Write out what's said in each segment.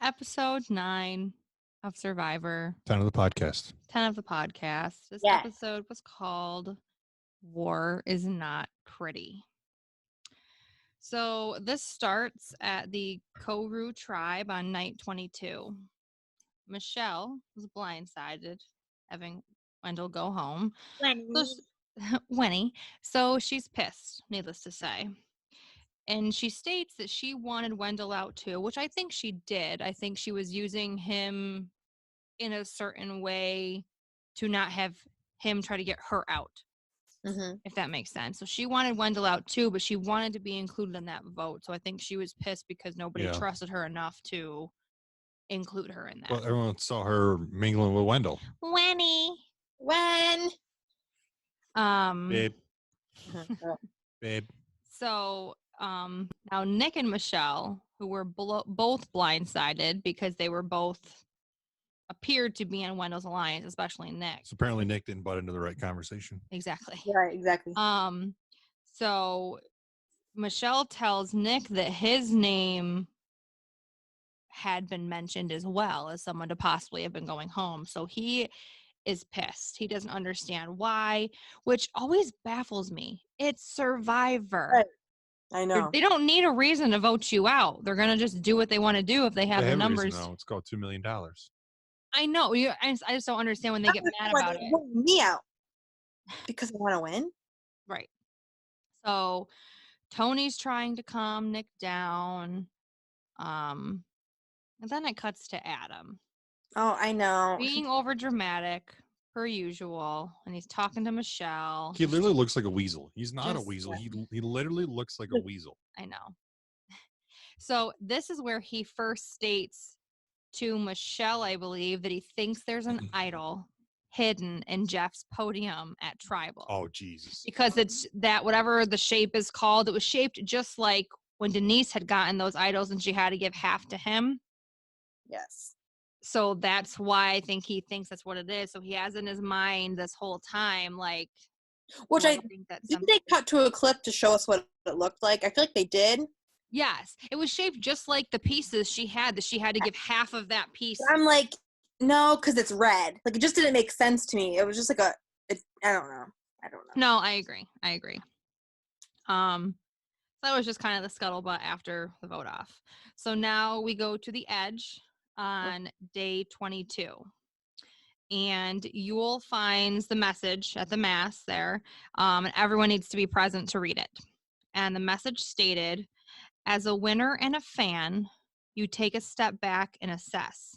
episode 9 of Survivor. 10 of the podcast. 10 of the podcast. This Yes. episode was called War is Not Pretty. So this starts at the Koru tribe on night 22. Michelle was blindsided, having Wendell go home. Winnie. So she's pissed, needless to say. And she states that she wanted Wendell out too, which I think she did. I think she was using him in a certain way to not have him try to get her out, if that makes sense. So she wanted Wendell out too, but she wanted to be included in that vote. So I think she was pissed because nobody trusted her enough to include her in that. Well, everyone saw her mingling with Wendell. Winnie. When? Babe. Babe. So now Nick and Michelle, who were both blindsided because they were both appeared to be in Wendell's alliance, especially Nick. So apparently Nick didn't butt into the right conversation. Exactly. Right, exactly. So Michelle tells Nick that his name had been mentioned as well as someone to possibly have been going home. So he is pissed. He doesn't understand why, which always baffles me. It's Survivor. Right. I know. They don't need a reason to vote you out. They're going to just do what they want to do if they have the numbers. No, it's called $2 million. I know. I just don't understand when they get mad about it. Vote me out because I want to win. Right. So Tony's trying to calm Nick down. And then it cuts to Adam. Oh, I know. Being over dramatic per usual, and he's talking to Michelle. He literally looks like a weasel. He's not a weasel. He literally looks like a weasel. I know. So this is where he first states to Michelle, I believe, that he thinks there's an idol hidden in Jeff's podium at Tribal. Oh, Jesus. Because it's that whatever the shape is called, it was shaped just like when Denise had gotten those idols and she had to give half to him. Yes. So that's why I think he thinks that's what it is. So he has in his mind this whole time, like, which I think that did they cut to a clip to show us what it looked like? I feel like they did. Yes, it was shaped just like the pieces she had that she had to give half of that piece. But I'm like, no, because it's red. Like, it just didn't make sense to me. It was just like I don't know. No, I agree. So that was just kind of the scuttlebutt after the vote off. So now we go to the Edge on day 22. And Yul finds the message at the mass there, and everyone needs to be present to read it. And the message stated, as a winner and a fan, you take a step back and assess.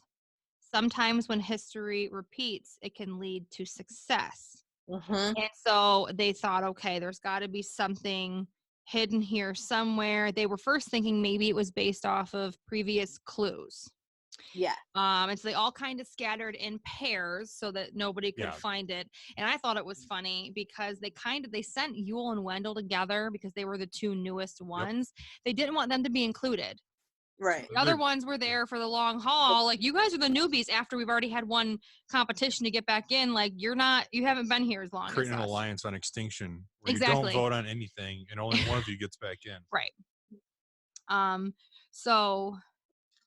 Sometimes when history repeats, it can lead to success. And so they thought, okay, there's got to be something hidden here somewhere. They were first thinking maybe it was based off of previous clues. Yeah. And so they all kind of scattered in pairs so that nobody could find it. And I thought it was funny because they sent Yul and Wendell together because they were the two newest ones. They didn't want them to be included. Right. The other ones were there for the long haul. Like, you guys are the newbies after we've already had one competition to get back in. Like, you haven't been here as long. Creating as an us. alliance on extinction where exactly. you don't vote on anything and only one of you gets back in. Right. So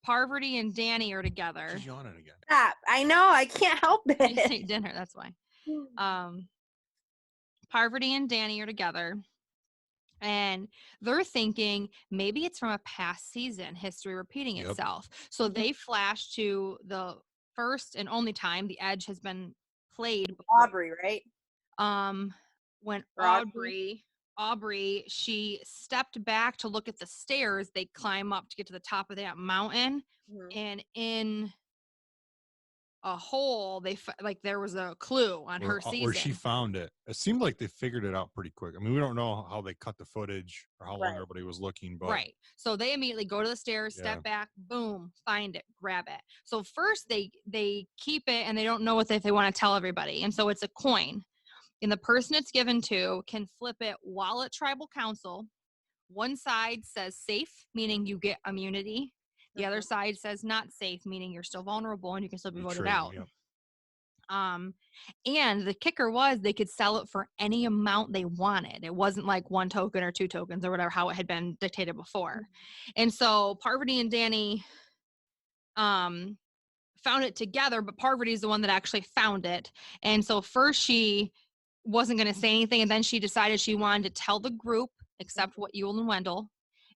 Parvati and Danny are together. She's yawning again. Stop. I know. I can't help it. I didn't eat dinner. That's why. Parvati and Danny are together. And they're thinking maybe it's from a past season, history repeating itself. So they flash to the first and only time the Edge has been played before. Aubrey, right? When Aubrey, she stepped back to look at the stairs. They climb up to get to the top of that mountain, and in a hole, there was a clue on her season where she found it. It seemed like they figured it out pretty quick. I mean, we don't know how they cut the footage or how long everybody was looking, but so they immediately go to the stairs, step back, boom, find it, grab it. So first they keep it and they don't know if they want to tell everybody, and so it's a coin. And the person it's given to can flip it while at tribal council. One side says safe, meaning you get immunity. The other side says not safe, meaning you're still vulnerable and you can still be voted out. And the kicker was they could sell it for any amount they wanted. It wasn't like 1 token or 2 tokens or whatever, how it had been dictated before. And so Parvati and Danny found it together, but Parvati is the one that actually found it. And so first she wasn't going to say anything, and then she decided she wanted to tell the group, except what Yul and Wendell.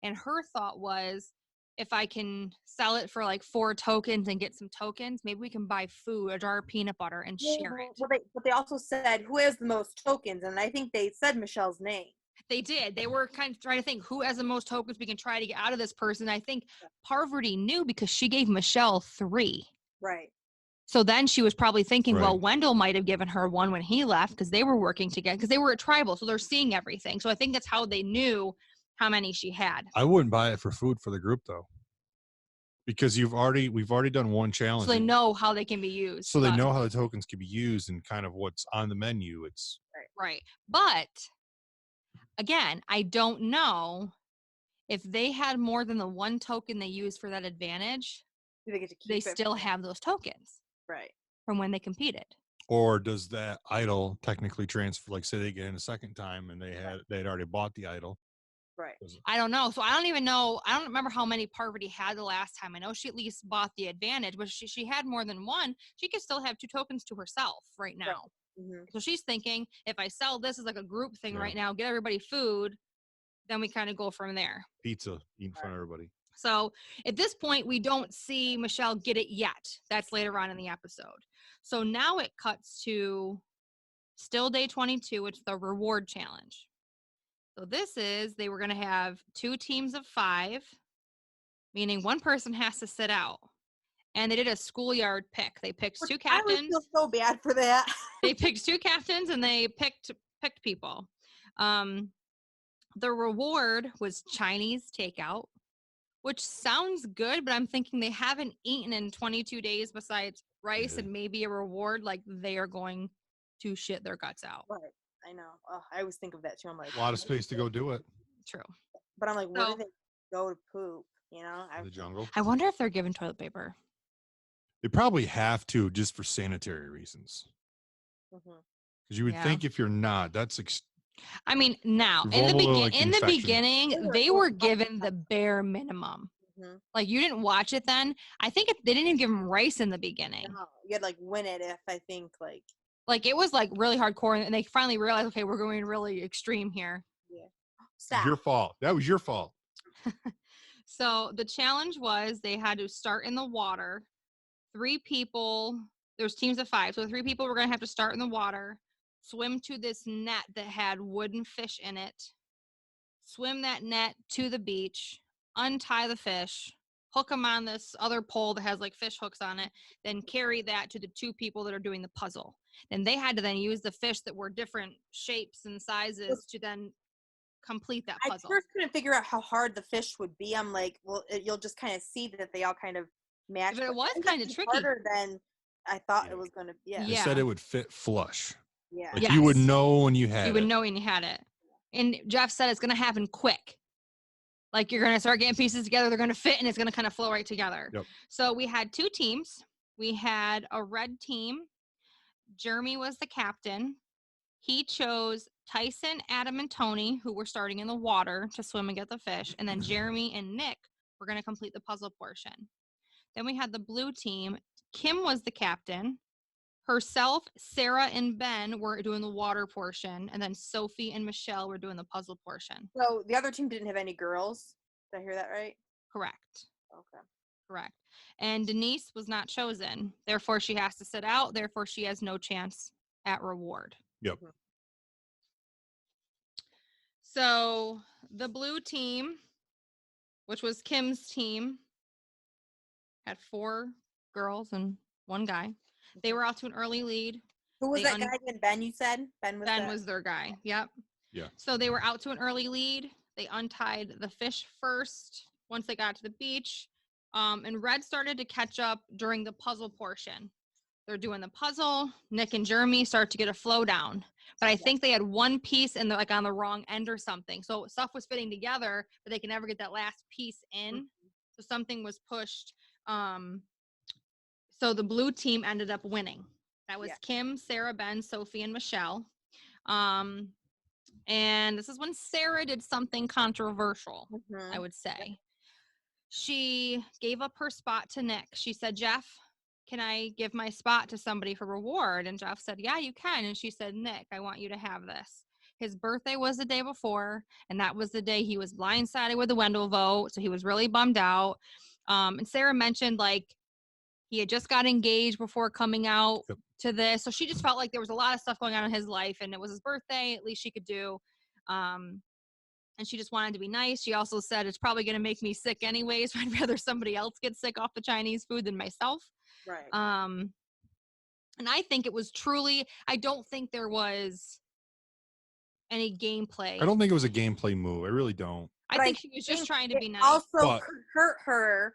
And her thought was, if I can sell it for like 4 tokens and get some tokens, maybe we can buy food, a jar of peanut butter, and share it. But they also said who has the most tokens, and I think they said Michelle's name. They did. They were kind of trying to think who has the most tokens we can try to get out of this person. I think Parvati knew because she gave Michelle 3. Right. So then she was probably thinking, well, Right. Wendell might have given her 1 when he left because they were working together, because they were at tribal. So they're seeing everything. So I think that's how they knew how many she had. I wouldn't buy it for food for the group though, because we've already done one challenge. So they and- know how they can be used. So they but- know how the tokens can be used and kind of what's on the menu. It's Right. But again, I don't know if they had more than the 1 token they used for that advantage, Do they get to keep they it? still have those tokens Right. from when they competed. or does that idol technically transfer? Like, say they get in a second time and they'd already bought the idol. Right. I don't know. So I don't even know. I don't remember how many Parvati had the last time. I know she at least bought the advantage, but she had more than 1. She could still have 2 tokens to herself right now. Mm-hmm. So she's thinking, if I sell this as like a group thing Yeah. right now, get everybody food, then we kind of go from there. Pizza eat in front of everybody. So at this point, we don't see Michelle get it yet. That's later on in the episode. So now it cuts to still day 22. It's the reward challenge. So this is, they were going to have 2 teams of 5, meaning 1 person has to sit out. And they did a schoolyard pick. They picked 2 I always captains. feel so bad for that. They picked 2 captains and they picked people. The reward was Chinese takeout, which sounds good, but I'm thinking they haven't eaten in 22 days besides rice Yeah. and maybe a reward. Like they are going to shit their guts out. Right. I know. Oh, I always think of that too. I'm like, A lot of space to go do it. True. But I'm like, where So- do they go to poop? You know? In the jungle. I wonder if they're given toilet paper. They probably have to just for sanitary reasons. Mhm. Because you would Yeah. think if you're not, that's I mean, now You're in the vulnerable to, like, in the infection. beginning, They were they were overwhelmed. given the bare minimum. Mhm. Like you didn't watch it then. I think they didn't even give them rice in the beginning. No, you had like win it if I think like Like it was like really hardcore, and they finally realized, okay, we're going really extreme here. stop. your fault. That was your fault. So the challenge was they had to start in the water. 3 people, there's teams of 5. So 3 people were going to have to start in the water, swim to this net that had wooden fish in it, swim that net to the beach, untie the fish, hook them on this other pole that has like fish hooks on it, then carry that to the 2 people that are doing the puzzle. Then they had to then use the fish that were different shapes and sizes to then complete that I puzzle. first couldn't figure out how hard the fish would be. I'm like, well, you'll just kind of see that they all kind of match. But it was I think kinda it's tricky. harder than I thought Yeah. it was going to be. They Yeah. said it would fit flush. Yeah. Like you would Yes. know when you had You would it. know when you had it. And Jeff said it's going to happen quick. Like you're going to start getting pieces together, they're going to fit, and it's going to kind of flow right together. Yep. So we had 2 teams. We had a red team. Jeremy was the captain. He chose Tyson, Adam, and Tony, who were starting in the water to swim and get the fish. And then Jeremy and Nick were going to complete the puzzle portion. Then we had the blue team. Kim was the captain. Herself, Sarah, and Ben were doing the water portion. And then Sophie and Michelle were doing the puzzle portion. So the other team didn't have any girls. Did I hear that right? Correct. Okay. Correct. And Denise was not chosen. Therefore, she has to sit out. Therefore, she has no chance at reward. Yep. Mhm. So the blue team, which was Kim's team, had 4 girls and 1 guy. They were out to an early lead. Who was They that guy again? Ben, you said? Ben was Ben that? was their guy. Yep. Yeah. So they were out to an early lead. They untied the fish first once they got to the beach. And Red started to catch up during the puzzle portion. They're doing the puzzle. Nick and Jeremy start to get a flow down. But I think they had 1 piece and they're like on the wrong end or something. So stuff was fitting together, but they can never get that last piece in. So something was pushed. So the blue team ended up winning. That was Yeah. Kim, Sarah, Ben, Sophie, and Michelle. And this is when Sarah did something controversial, Mhm. I would say. she gave up her spot to Nick. She said, Jeff, can I give my spot to somebody for reward? And Jeff said, yeah, you can. And she said, Nick, I want you to have this. His birthday was the day before, and that was the day he was blindsided with the Wendell vote. So he was really bummed out. And Sarah mentioned, like, he had just got engaged before coming out to this. So she just felt like there was a lot of stuff going on in his life, and it was his birthday. At least she could do. And she just wanted to be nice. She also said, it's probably going to make me sick anyways. So I'd rather somebody else get sick off the Chinese food than myself. Right. And I think it was truly, I don't think there was any gameplay. I don't think it was a gameplay move. I really don't. I think she was just trying to be nice. Also But- could hurt her.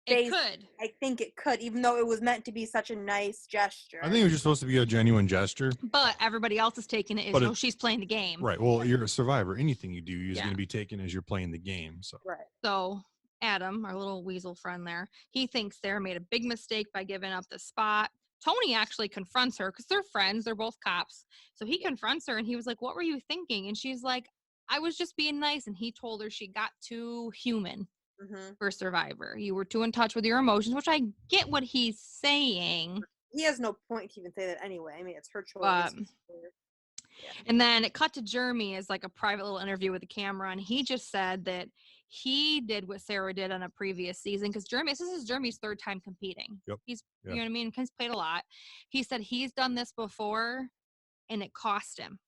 It could. I think it could, even though it was meant to be such a nice gesture. I think it was just supposed to be a genuine gesture. But everybody else is taking it as, But oh, she's playing the game. Right. Well, you're a survivor. Anything you do is Yeah. going to be taken as you're playing the game. So Right. So Adam, our little weasel friend there, he thinks Sarah made a big mistake by giving up the spot. Tony actually confronts her because they're friends. They're both cops. So he confronts her and he was like, what were you thinking? And she's like, I was just being nice. And he told her she got too human Mm-hmm. for Survivor. You were too in touch with your emotions, which I get what he's saying. He has no point to even say that anyway. I mean, it's her choice. And then it cut to Jeremy as like a private little interview with the camera. And he just said that he did what Sarah did on a previous season because this is Jeremy's third time competing. Yep. He's, Yeah. you know what I mean? He's played a lot. He said he's done this before and it cost him.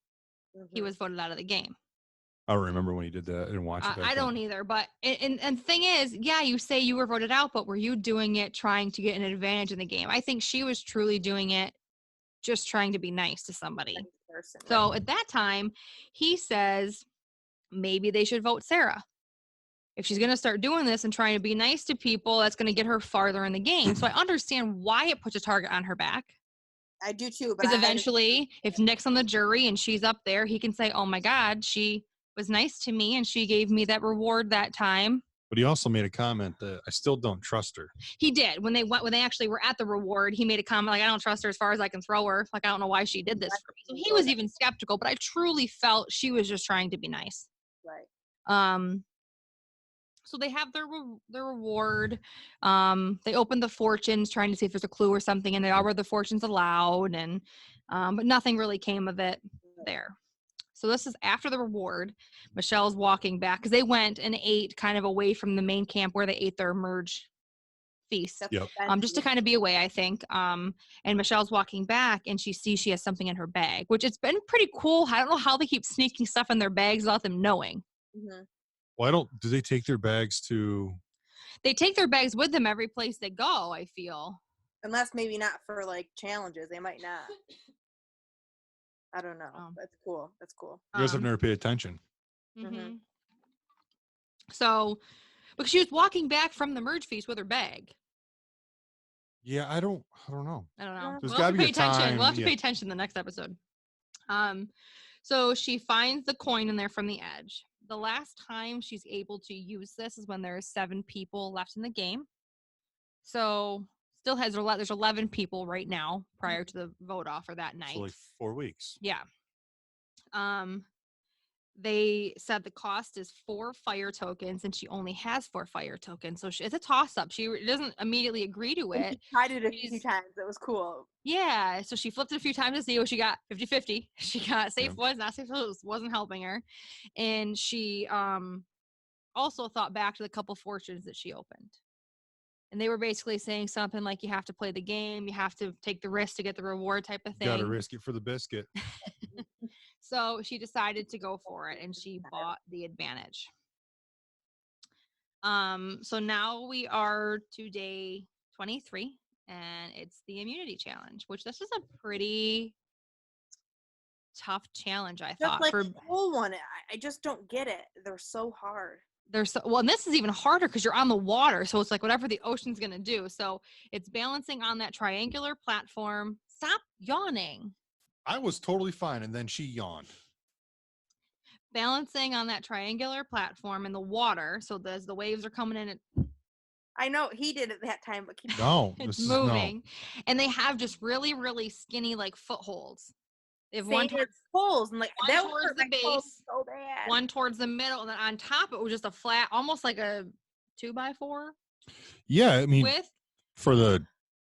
He Mhm. was voted out of the game. I don't remember when he did that. I didn't watch it. back I don't then. either. But and the thing is, yeah, you say you were voted out, but were you doing it trying to get an advantage in the game? I think she was truly doing it just trying to be nice to somebody. Nice person, So right. at that time, he says maybe they should vote Sarah. If she's going to start doing this and trying to be nice to people, that's going to get her farther in the game. So I understand why it puts a target on her back. I do too. But Because I eventually, if Nick's on the jury and she's up there, he can say, oh my God, she was nice to me and she gave me that reward that time. But he also made a comment that I still don't trust her. He did. When they actually were at the reward, he made a comment like, I don't trust her as far as I can throw her. Like, I don't know why she did this for me. So he was even skeptical, but I truly felt she was just trying to be nice. Right. So they have their reward. They open the fortunes, trying to see if there's a clue or something, and they all read the fortunes aloud, and but nothing really came of it there. So this is after the reward. Michelle's walking back because they went and ate kind of away from the main camp where they ate their merge feast. That's Yep. Just to kind of be away, I think. And Michelle's walking back and she sees she has something in her bag, which it's been pretty cool. I don't know how they keep sneaking stuff in their bags without them knowing. Mhm. Well, do they take their bags to? They take their bags with them every place they go, I feel. Unless maybe not for like challenges, they might not. I don't know. Oh. That's cool. That's cool. You guys have Um, never paid attention. mhm. So, because she was walking back from the merge feast with her bag. Yeah, I don't know. I don't know. There's We'll have gotta to be pay a attention. time, We'll have to yeah. pay attention in the next episode. So she finds the coin in there from the edge. The last time she's able to use this is when there are 7 people left in the game. So still has there's 11 people right now prior to the vote off or that night. So like 4 weeks. Yeah. They said the cost is 4 fire tokens, and she only has 4 fire tokens. So it's a toss-up. She doesn't immediately agree to And it. she tried it a few She's- times. It was cool. Yeah, so she flipped it a few times to see what she got. 50-50. She got safe Yeah. was, not safe wasn't helping her. And she also thought back to the couple fortunes that she opened. And they were basically saying something like, you have to play the game, you have to take the risk to get the reward type of thing. Got to risk it for the biscuit. So she decided to go for it and she bought the advantage. So now we are to day 23 and it's the immunity challenge, which this is a pretty tough challenge, I Just thought. like For the whole one, I just don't get it. They're so hard. there's so, well, and this is even harder because you're on the water, so it's like whatever the ocean's gonna do. So it's balancing on that triangular platform. Stop yawning. I was totally fine, and then she yawned. Balancing on that triangular platform in the water. So as the waves are coming in, I know he did it that time, but keep No, it's this moving, and they have just really, really skinny like footholds. They have one saying towards, it's poles and like one that would towards hurt the my toes base, so bad. one towards the middle, and then on top it was just a flat, almost like a 2x4 Yeah, I mean, with. for the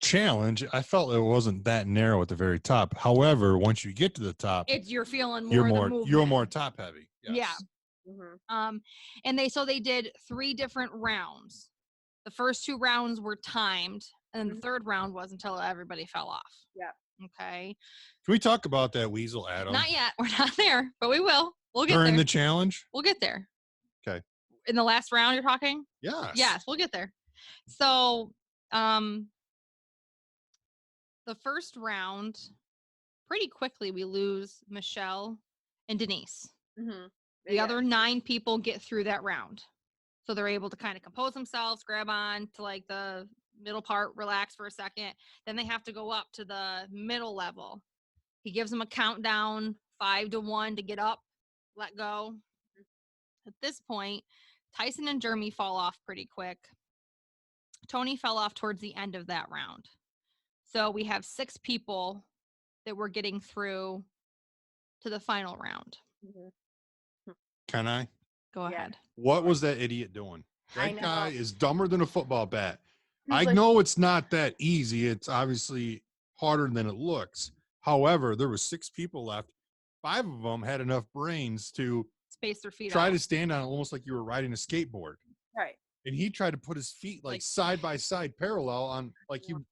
challenge, I felt it wasn't that narrow at the very top. However, once you get to the top, You're feeling you're more more top heavy. Yes. Yeah. Mhm. And they did 3 different rounds. The first 2 rounds were timed, and then the Mhm. third round was until everybody fell off. Yeah. Okay. Can we talk about that weasel Adam Not yet. We're not there, but we will. We'll get during there. the challenge? We'll get there. Okay. In the last round, you're talking? Yes. Yes, we'll get there. So, the first round, pretty quickly we lose Michelle and Denise. Mhm. The other 9 people get through that round. So they're able to kind of compose themselves, grab on to like the middle part, relax for a second. Then they have to go up to the middle level. He gives them a countdown, 5 to 1 to get up, let go. At this point, Tyson and Jeremy fall off pretty quick. Tony fell off towards the end of that round. So we have 6 people that we're getting through to the final round. Mhm. Can I? Go Yeah. ahead. What was that idiot doing? I That know. guy is dumber than a football bat. He's I like- know it's not that easy. It's obviously harder than it looks. However, there was 6 people left. 5 of them had enough brains to Space their feet try out. to stand on it almost like you were riding a skateboard. Right. And he tried to put his feet like Like- side by side parallel on like you.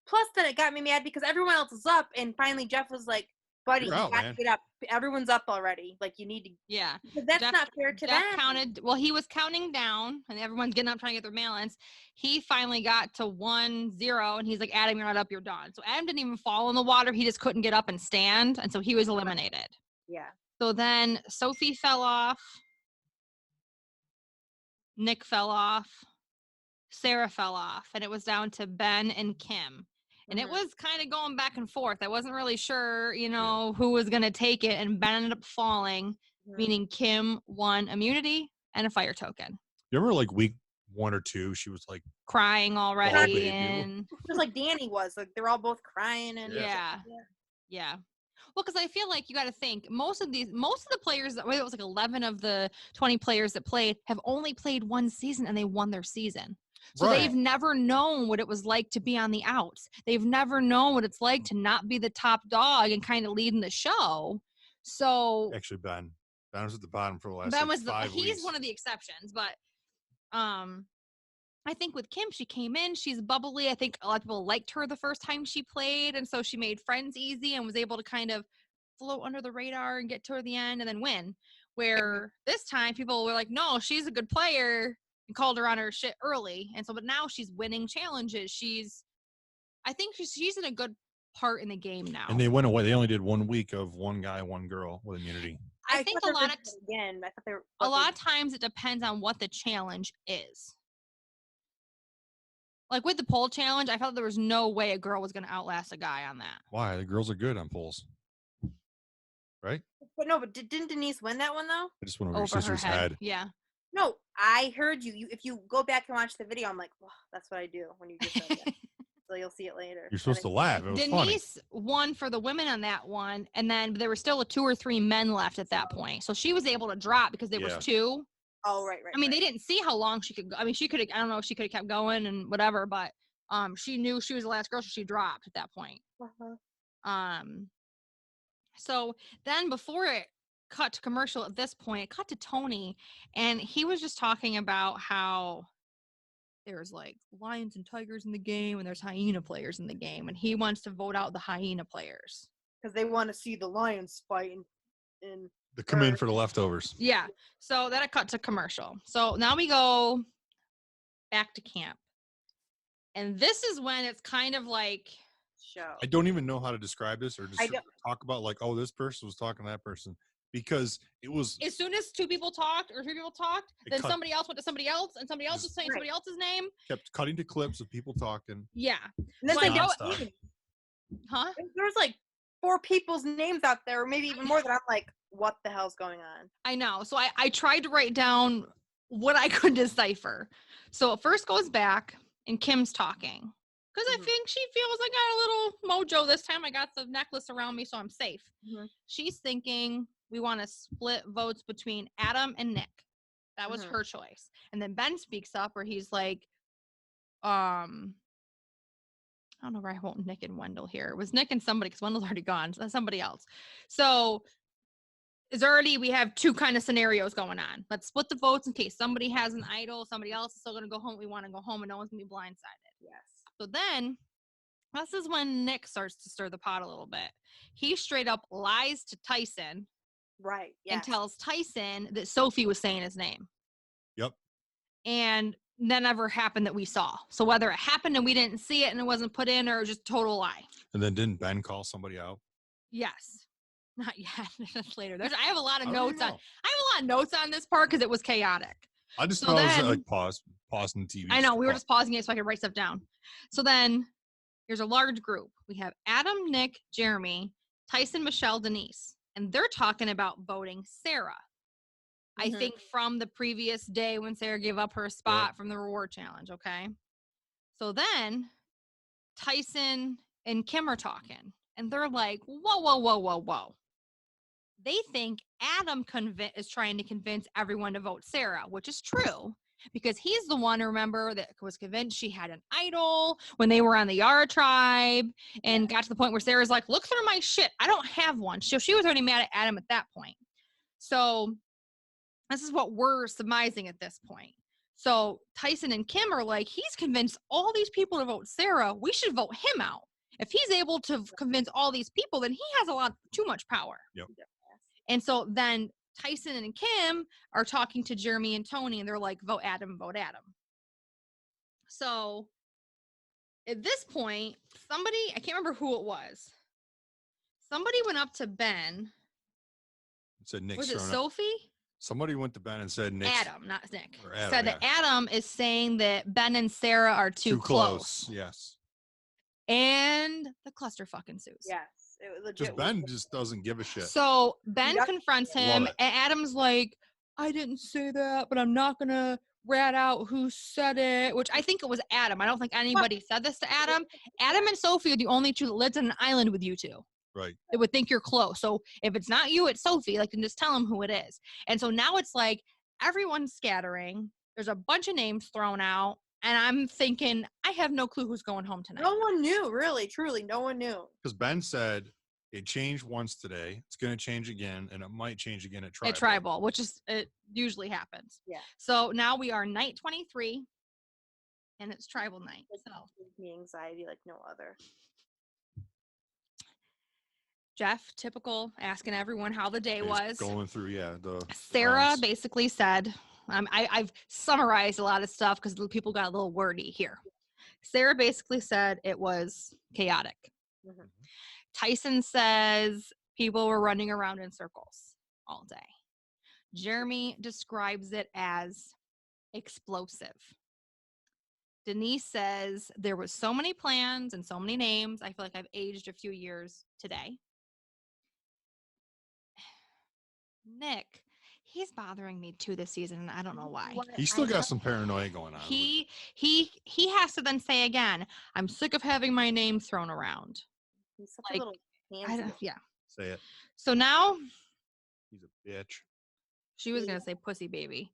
Plus, then it got me mad because everyone else is up, and finally Jeff was like, "Buddy, You're you out, gotta man." get up. Everyone's up already. Like, you need to." Yeah. Because that's Jeff- not fair to Jeff them. counted. Well, he was counting down, and everyone's getting up trying to get their balance. He finally got to 1-0, and he's like, "Adam, you're not up. You're done." So Adam didn't even fall in the water. He just couldn't get up and stand, and so he was eliminated. Yeah. So then Sophie fell off. Nick fell off. Sarah fell off, and it was down to Ben and Kim. And it Mhm. was kind of going back and forth. I wasn't really sure, who was going to take it, and Ben ended up falling, Mhm. meaning Kim won immunity and a fire token. You remember like week 1 or 2, she was like, Crying already, baby. and Just like Danny was. Like, they're all both crying and yeah. Well, because I feel like you got to think most of the players, it was like 11 of the 20 players that played, have only played one season and they won their season. So Right. they've never known what it was like to be on the outs. They've never known what it's like to not be the top dog and kind of leading the show. So actually Ben was at the bottom for the last Ben like was 5 he's weeks. one of the exceptions, but I think with Kim, she came in, she's bubbly. I think a lot of people liked her the first time she played, and so she made friends easy and was able to kind of float under the radar and get toward the end and then win. Where this time people were like, no, she's a good player, and called her on her shit early. And so, but now she's winning challenges. I think she's in a good part in the game now. And they went away. They only did 1 week of one guy, one girl with immunity. I think thought a they were lot gonna of do it again. I thought they were a lot of times it depends on what the challenge is. Like with the pole challenge, I felt there was no way a girl was going to outlast a guy on that. Why? The girls are good on polls. Right? But didn't Denise win that one though? I just went over your Over her sister's head. head. Yeah. No, I heard you. If you go back and watch the video, I'm like, wow, that's what I do when you just said that. So you'll see it later. You're supposed to laugh. It was funny. Denise won for the women on that one, and then there were still 2 or 3 men left at that point. So she was able to drop because there Yeah. was 2. Oh, right. I mean, they didn't see how long she could go. I mean, she could have, I don't know if she could have kept going and whatever, but she knew she was the last girl, so she dropped at that point. So then before it cut to commercial at this point, it cut to Tony, and he was just talking about how there's like lions and tigers in the game and there's hyena players in the game, and he wants to vote out the hyena players. Because they want to see the lions fight in They come in for the leftovers. Yeah. So then it cut to commercial. So now we go back to camp. And this is when it's kind of like, show. I don't even know how to describe this or just I don't- talk about like, oh, this person was talking to that person, because it was as soon as 2 people talked or 3 people talked, It then cut- somebody else went to somebody else, and somebody else was saying Right. somebody else's name. kept cutting to clips of people talking. Yeah. And then Like, they nonstop. don't- Huh? There's like 4 people's names out there, or maybe even more. That I'm like, what the hell's going on? I know. So I tried to write down what I could decipher. So it first goes back, and Kim's talking. Because I Mhm. think she feels I got a little mojo this time. I got the necklace around me, so I'm safe. Mhm. She's thinking we want to split votes between Adam and Nick. That was Mhm. her choice. And then Ben speaks up where he's like, I don't know where I won't Nick and Wendell here. It was Nick and somebody because Wendell's already gone. So that's somebody else. So we have two kind of scenarios going on. Let's split the votes in case somebody has an idol, somebody else is still going to go home. We want to go home and no one's going to be blindsided. Yes. So then this is when Nick starts to stir the pot a little bit. He straight up lies to Tyson Right. and Yes. tells Tyson that Sophie was saying his name. Yep. And that never happened that we saw. So whether it happened and we didn't see it and it wasn't put in or just total lie. And then didn't Ben call somebody out? Yes. Not yet. That's later. I have a lot of I don't notes on. know. I have a lot of notes on this part because it was chaotic. I just So know I was then- like pausing the TV. I know, we were pause. just pausing it so I could write stuff down. So then here's a large group. We have Adam, Nick, Jeremy, Tyson, Michelle, Denise. And they're talking about voting Sarah. I Mhm. think from the previous day when Sarah gave up her spot from the reward challenge, okay? So then Tyson and Kim are talking. And they're like, whoa, whoa, whoa, whoa, whoa. They think Adam is trying to convince everyone to vote Sarah, which is true. Because he's the one, remember, that was convinced she had an idol when they were on the Yara tribe and got to the point where Sarah's like, look through my shit. I don't have one. So she was already mad at Adam at that point. So this is what we're surmising at this point. So Tyson and Kim are like, he's convinced all these people to vote Sarah. We should vote him out. If he's able to convince all these people, then he has too much power. Yep. And so then Tyson and Kim are talking to Jeremy and Tony, and they're like, vote Adam, vote Adam. So at this point, somebody, I can't remember who it was. Somebody went up to Ben. Said Nick's Was it throwing up. Sophie? Somebody went to Ben and said Nick's Adam, not Nick. or Adam, Said that Adam is saying that Ben and Sarah are too close. Yes. And the clusterfuck ensues. Yes. It was Because legit. Ben just doesn't give a shit. So Ben Yep. confronts Love him, it. and Adam's like, I didn't say that, but I'm not going to rat out who said it, which I think it was Adam. I don't think anybody said this to Adam. Adam and Sophie are the only two that lived on an island with you two. Right. They would think you're close. So if it's not you, it's Sophie. Like, and just tell them who it is. And so now it's like everyone's scattering. There's a bunch of names thrown out. And I'm thinking, I have no clue who's going home tonight. No one knew, really, truly. No one knew. Because Ben said it changed once today. It's going to change again, and it might change again at Tribal. At Tribal, which is, it usually happens. Yeah. So now we are night 23, and it's Tribal night. It So gives me anxiety like no other. Jeff, typical, asking everyone how the day It's was. going through, the Sarah rounds. basically said, I've summarized a lot of stuff because people got a little wordy here. Sarah basically said it was chaotic. Mhm. Tyson says people were running around in circles all day. Jeremy describes it as explosive. Denise says there was so many plans and so many names. I feel like I've aged a few years today. Nick, he's bothering me too this season, and I don't know why. He's still got some paranoia going on. He has to then say again, I'm sick of having my name thrown around. He's such Like, a little pansy. Yeah. Say it. So now He's a bitch. she was gonna say pussy baby.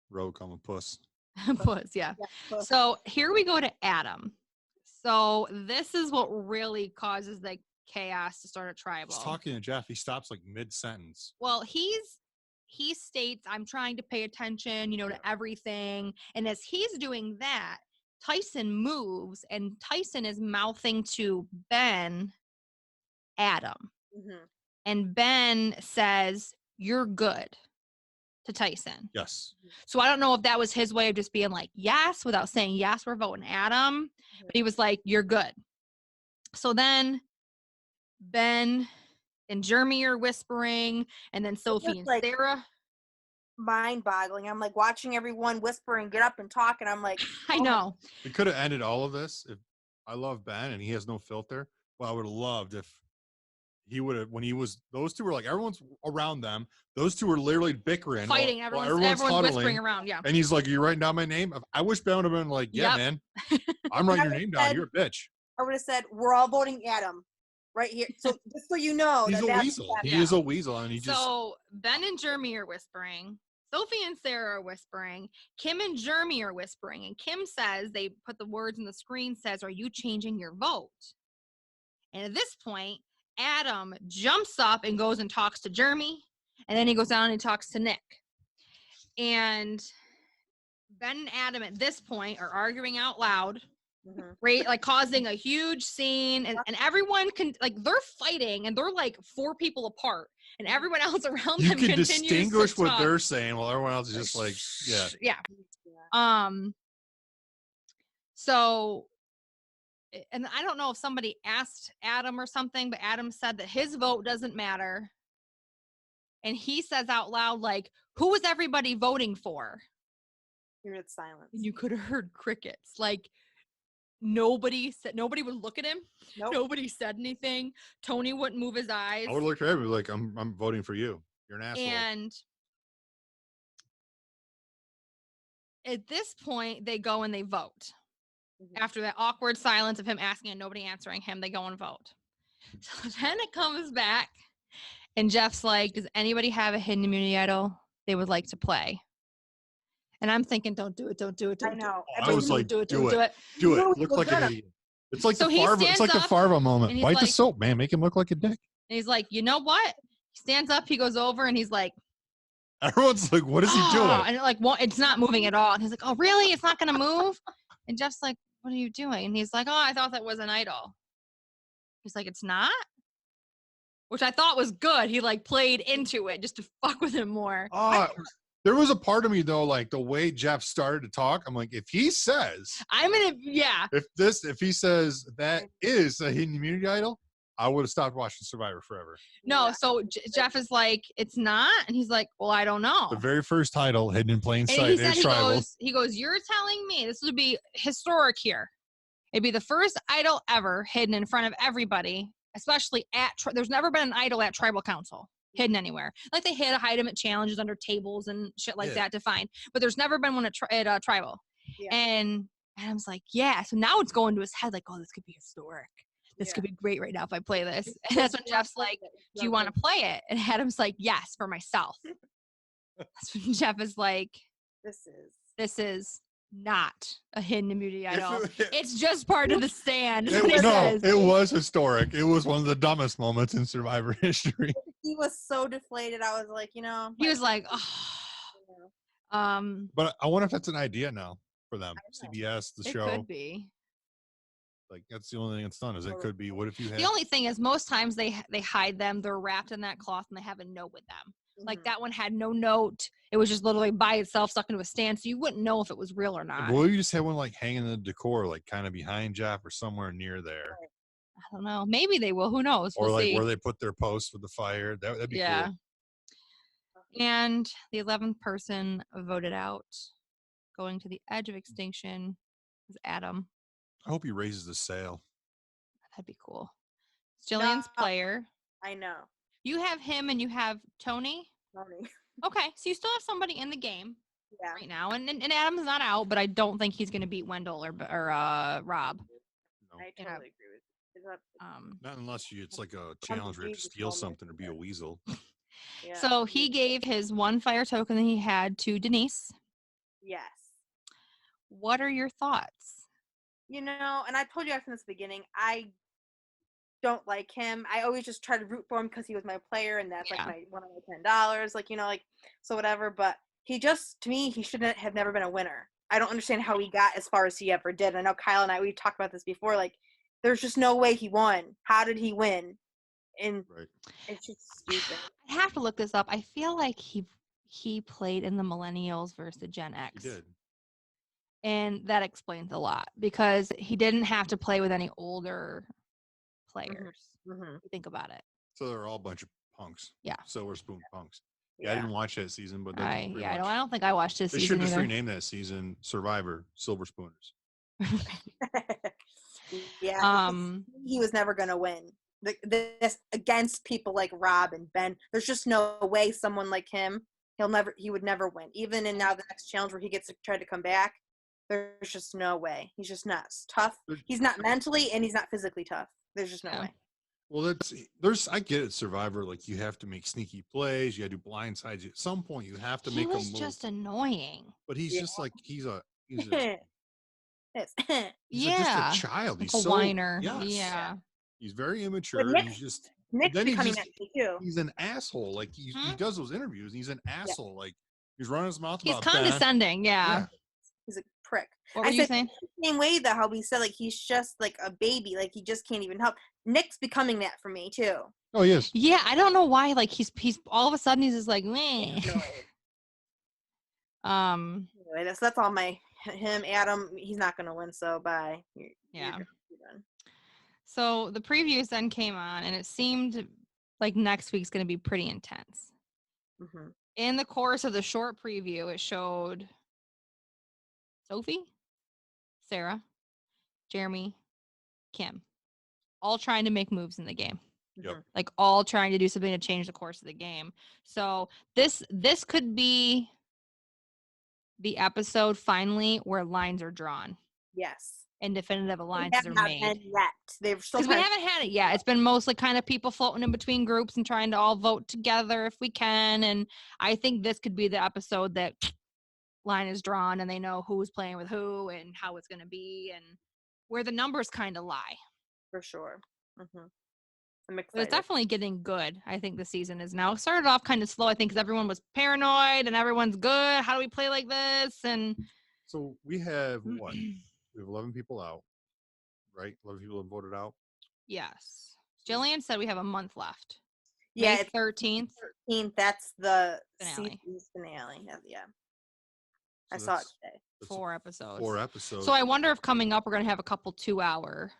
Road coming puss. Puss, yeah. Yeah. So here we go to Adam. So this is what really causes the chaos to start a tribal. He's talking to Jeff. He stops like mid-sentence. Well, he states, I'm trying to pay attention, to everything. And as he's doing that, Tyson moves, and Tyson is mouthing to Ben, Adam. Mhm. And Ben says, you're good to Tyson. Yes. So I don't know if that was his way of just being like, yes, without saying, yes, we're voting Adam. But he was like, you're good. So then Ben and Jeremy are whispering, and then Sophie and like- Sarah. Mind-boggling. I'm like watching everyone whisper and get up and talk, and I'm like, I know. We could have ended all of this if I love Ben and he has no filter. Well, I would have loved if he would have, when he was, those two were like, everyone's around them. Those two were literally bickering. Fighting. while Everyone's huddling. whispering around. Yeah. And he's like, are you writing down my name? I wish Ben would have been like, yeah, Yep. man. I'm writing your I name down. said- You're a bitch. I would have said, we're all voting Adam right here. So just so you know, He's a that's weasel. what's He Yeah. is a weasel. And he just, So Ben and Jeremy are whispering. Sophie and Sarah are whispering. Kim and Jeremy are whispering. And Kim says, they put the words in the screen, says, are you changing your vote? And at this point, Adam jumps up and goes and talks to Jeremy. And then he goes down and he talks to Nick. And Ben and Adam at this point are arguing out loud, right? Like causing a huge scene. And everyone can, like, they're fighting and they're like 4 people apart. And everyone else around You them can continues distinguish to what talk. they're saying while everyone else is just like, yeah. So, and I don't know if somebody asked Adam or something, but Adam said that his vote doesn't matter. And he says out loud, like, who was everybody voting for? You heard silence. And you could have heard crickets. Like, nobody would look at him. Nope. Nobody said anything. Tony wouldn't move his eyes. I would look at everybody like, I'm voting for you. You're an asshole. And at this point, they go and they vote. After that awkward silence of him asking and nobody answering him, they go and vote. So then it comes back, and Jeff's like, does anybody have a hidden immunity idol they would like to play? And I'm thinking, don't do it, don't do it, don't I know. do it. I was like, do it. Do it. Look like an idiot. It's like So the he Farva. It's like the stands up, Farva and moment. he's Bite the like- soap, man. Make him look like a dick. And he's like, you know what? He stands up, he goes over, and he's like, Everyone's like, what is he doing? And it, like, it's not moving at all. And he's like, oh, really? It's not going to move? And Jeff's like, what are you doing? And he's like, oh, I thought that was an idol. He's like, it's not? Which I thought was good. He like played into it just to fuck with him more. There was a part of me though, like the way Jeff started to talk, I'm like, if he says, if he says that is a hidden immunity idol, I would have stopped watching Survivor forever. No, so Jeff is like, it's not, and he's like, well, I don't know. The very first title, hidden in plain And sight, he said, is tribal. he goes, you're telling me this would be historic here. It'd be the first idol ever hidden in front of everybody, especially at, there's never been an idol at Tribal Council hidden anywhere. Like they hide them at challenges under tables and shit like that to find, but there's never been one at Tribal. Yeah. And Adam's like, yeah. So now it's going to his head like, oh, this could be historic. This could be great right now if I play this. And that's when Jeff's like, do you want to play it? And Adam's like, yes, for myself. That's when Jeff is like, this is not a hidden immunity idol. It's just part of the stand. It was historic. It was one of the dumbest moments in Survivor history. He was so deflated. I was like, he was like, oh. But I wonder if that's an idea now for them. CBS, the show. It could be. Like that's the only thing it's done is it could be. What if you had the only thing is most times they hide them, they're wrapped in that cloth and they have a note with them. Like that one had no note. It was just literally by itself stuck into a stand, so you wouldn't know if it was real or not. Well, you just had one like hanging in the decor, like kind of behind Jeff or somewhere near there. I don't know. Maybe they will. Who knows? Or we'll like see. where they put their posts with the fire. That'd be cool. And the 11th person voted out, going to the edge of extinction, is Adam. I hope he raises the sail. That'd be cool. Jillian's player. I know. You have him and you have Tony. Okay, so you still have somebody in the game right now, and Adam's not out, but I don't think he's going to beat Wendell or Rob. No. I totally agree with you. Not unless it's like a challenge where you have to steal something or be a weasel. So he gave his one fire token that he had to Denise. Yes. What are your thoughts? And I told you guys from the beginning, I don't like him. I always just try to root for him because he was my player, and that's like one of my $10. Like, so whatever. But he just, to me, he shouldn't have never been a winner. I don't understand how he got as far as he ever did. I know Kyle and we talked about this before. Like, there's just no way he won. How did he win? And it's just stupid. I have to look this up. I feel like he played in the Millennials versus the Gen X. He did. And that explains a lot because he didn't have to play with any older players. Think about it. So they're all a bunch of punks. Yeah. Silver Spoon punks. Yeah, I didn't watch that season, but I don't think I watched this season. They should just either. rename that season Survivor Silver Spooners. He was never gonna win. This against people like Rob and Ben. There's just no way someone like him. He would never win. Even in now the next challenge where he gets to try to come back. There's just no way. He's just not tough. He's not mentally and he's not physically tough. There's just no way. Well, I get it, Survivor. Like you have to make sneaky plays. You got to do blind sides. At some point, you have to make a move. He was just annoying. But he's just like he's just a child. He's a whiner. Yes. Yeah. He's very immature. Nick's becoming that too. He's an asshole. Like he does those interviews. He's an asshole. Like he's running his mouth. He's condescending. Yeah. He's a prick. What were you saying? The same way that how we said like he's just like a baby. Like he just can't even help. Nick's becoming that for me too. Oh yes. Yeah, I don't know why. Like he's all of a sudden he's just like meh. Anyway, that's all him, Adam. He's not gonna win. So bye. You're done. So the previews then came on, and it seemed like next week's going to be pretty intense. Mm-hmm. In the course of the short preview, it showed Sophie, Sarah, Jeremy, Kim, all trying to make moves in the game. Yep. Like all trying to do something to change the course of the game. So this could be the episode finally where lines are drawn. Yes. And definitive alliances are made. Because we haven't had it yet. It's been mostly kind of people floating in between groups and trying to all vote together if we can. And I think this could be the episode that line is drawn and they know who's playing with who and how it's going to be and where the numbers kind of lie. For sure. Mm-hmm. I'm excited. But it's definitely getting good. I think the season is now. It started off kind of slow, I think, because everyone was paranoid and everyone's good. How do we play like this? And so we have what? We have 11 people out, right? 11 people have voted out. Yes. Jillian said we have a month left. Yeah, May 13th. 13th. That's the finale. Season finale. Yeah. So I saw it today. 4 episodes. 4 episodes. So I wonder if coming up we're going to have a couple 2-hour.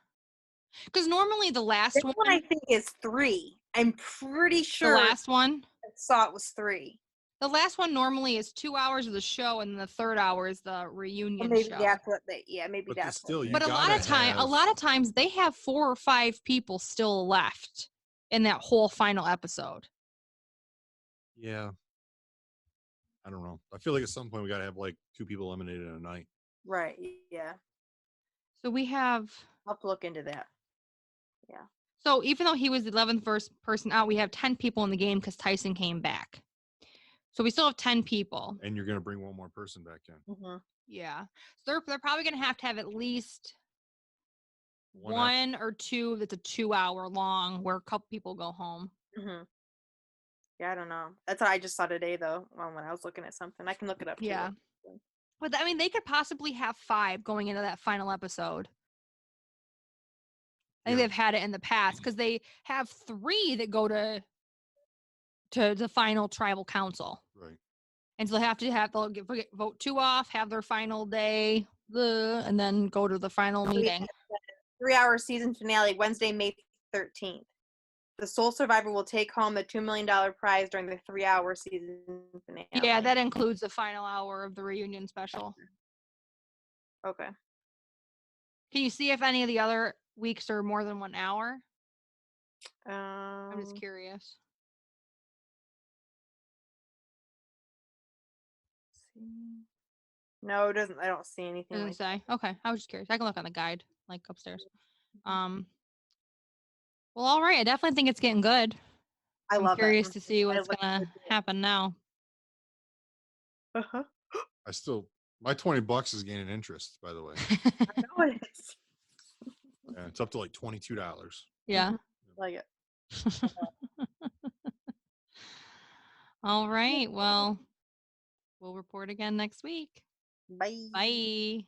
Because normally the last one I think is 3. I'm pretty sure. The last one? I saw it was 3. The last one normally is 2 hours of the show, and then the third hour is the reunion maybe show. That's what maybe that's still, but a lot of times they have 4 or 5 people still left in that whole final episode. Yeah. I don't know. I feel like at some point we got to have like 2 people eliminated in a night. Right. Yeah. So we have. I'll have to look into that. Yeah. So even though he was the 11th person out, we have 10 people in the game because Tyson came back. So we still have 10 people. And you're going to bring one more person back in. Mm-hmm. Yeah. So they're probably going to have at least one or two that's a 2-hour long where a couple people go home. Mm-hmm. Yeah, I don't know. That's what I just saw today, though, when I was looking at something. I can look it up. Yeah. But, I mean, they could possibly have 5 going into that final episode. I think they've had it in the past because they have 3 that go to the final tribal council. Right. And so they'll vote 2 off, have their final day, and then go to the final meeting. 3-hour season finale, Wednesday, May 13th. The sole survivor will take home the $2 million prize during the 3-hour season finale. Yeah, that includes the final hour of the reunion special. Okay. Can you see if any of the other weeks are more than 1 hour? I'm just curious. No, it doesn't. I don't see anything. Doesn't say. Okay, I was just curious. I can look on the guide, like upstairs. Well, all right. I definitely think it's getting good. I'm curious to see what's gonna happen now. Uh-huh. My $20 is gaining interest, by the way. I know it is. Yeah, it's up to like $22. Yeah. Like it. All right. Well, we'll report again next week. Bye. Bye.